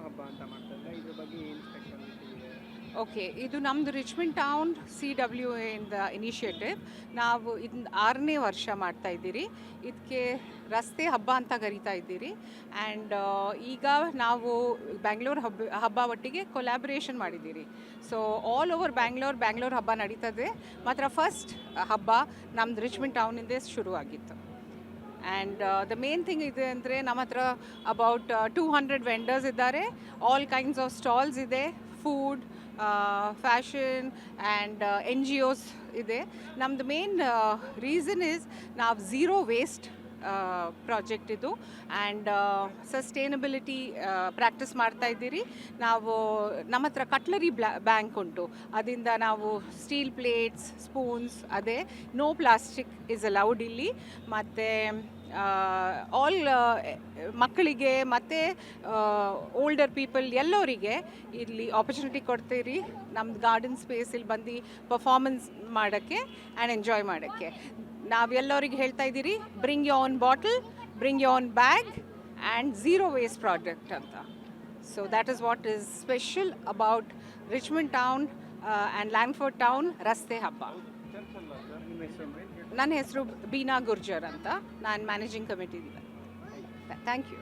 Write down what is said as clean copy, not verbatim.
ಹಬ್ಬ ಅಂತ ಮಾಡ್ತಾರೆ, ಇದ್ರ ಬಗ್ಗೆ ಏನು ಸ್ಪೆಷಾಲಿಟಿ ಇದೆ? ಓಕೆ, ಇದು ನಮ್ಮದು ರಿಚ್ಮಂಡ್ ಟೌನ್ CWA ಇಂದ ಇನಿಷಿಯೇಟಿವ್. ನಾವು ಇದನ್ನ 6ನೇ ವರ್ಷ ಮಾಡ್ತಾ ಇದ್ದೀರಿ. ಇದಕ್ಕೆ ರಸ್ತೆ ಹಬ್ಬ ಅಂತ ಕರಿತಾ ಇದ್ದೀರಿ. ಆ್ಯಂಡ್ ಈಗ ನಾವು ಬ್ಯಾಂಗ್ಳೂರ್ ಹಬ್ಬ ಒಟ್ಟಿಗೆ ಕೊಲ್ಯಾಬ್ರೇಷನ್ ಮಾಡಿದ್ದೀರಿ. ಸೊ ಆಲ್ ಓವರ್ ಬ್ಯಾಂಗ್ಳೂರ್ ಹಬ್ಬ ನಡೀತದೆ. ಮಾತ್ರ ಫಸ್ಟ್ ಹಬ್ಬ ನಮ್ದು ರಿಚ್ಮಂಡ್ ಟೌನಿಂದ ಶುರುವಾಗಿತ್ತು. ಆ್ಯಂಡ್ ದ ಮೇನ್ ಥಿಂಗ್ ಇದೆ ಅಂದರೆ ನಮ್ಮ ಹತ್ರ ಅಬೌಟ್ 200 ವೆಂಡರ್ಸ್ ಇದ್ದಾರೆ. ಆಲ್ ಕೈಂಡ್ಸ್ ಆಫ್ ಸ್ಟಾಲ್ಸ್ ಇದೆ. ಫುಡ್, ಫ್ಯಾಷನ್ ಆ್ಯಂಡ್ NGOs ಇದೆ. ನಮ್ಮದು ಮೇನ್ ರೀಸನ್ ಇಸ್ ನಾವು ಝೀರೋ ವೇಸ್ಟ್ ಪ್ರಾಜೆಕ್ಟ್ ಇದು. ಆ್ಯಂಡ್ ಸಸ್ಟೈನಬಿಲಿಟಿ ಪ್ರಾಕ್ಟೀಸ್ ಮಾಡ್ತಾ ಇದ್ದೀರಿ. ನಾವು ನಮ್ಮ ಹತ್ರ ಕಟ್ಲರಿ ಬ್ಯಾಂಕ್ ಉಂಟು. ಅದರಿಂದ ನಾವು ಸ್ಟೀಲ್ ಪ್ಲೇಟ್ಸ್, ಸ್ಪೂನ್ಸ್, ಅದೇ ನೋ ಪ್ಲಾಸ್ಟಿಕ್ ಇಸ್ ಅಲೌಡ್ ಇಲ್ಲಿ. ಮತ್ತು ಆಲ್ ಮಕ್ಕಳಿಗೆ ಮತ್ತು ಓಲ್ಡರ್ ಪೀಪಲ್ ಎಲ್ಲರಿಗೆ ಇಲ್ಲಿ ಆಪರ್ಚುನಿಟಿ ಕೊಡ್ತೀರಿ. ನಮ್ದು ಗಾರ್ಡನ್ ಸ್ಪೇಸ್ ಇಲ್ಲಿ ಬಂದು ಪರ್ಫಾರ್ಮೆನ್ಸ್ ಮಾಡೋಕ್ಕೆ ಆ್ಯಂಡ್ ಎಂಜಾಯ್ ಮಾಡೋಕ್ಕೆ. ನಾವೆಲ್ಲರಿಗೆ ಹೇಳ್ತಾ ಇದ್ದೀರಿ, bring your own bottle, bring your own bag and zero waste product ಅಂತ. So that is what is special about Richmond town and Langford town ರಸ್ತೆ ಹಬ್ಬ. ನಿಮ್ಮ ಹೆಸರು? ನನ್ನ ಹೆಸರು ಬೀನಾ ಗುರ್ಜರ್ ಅಂತ. ನಾನು ಮ್ಯಾನೇಜಿಂಗ್ ಕಮಿಟಿ. Thank you.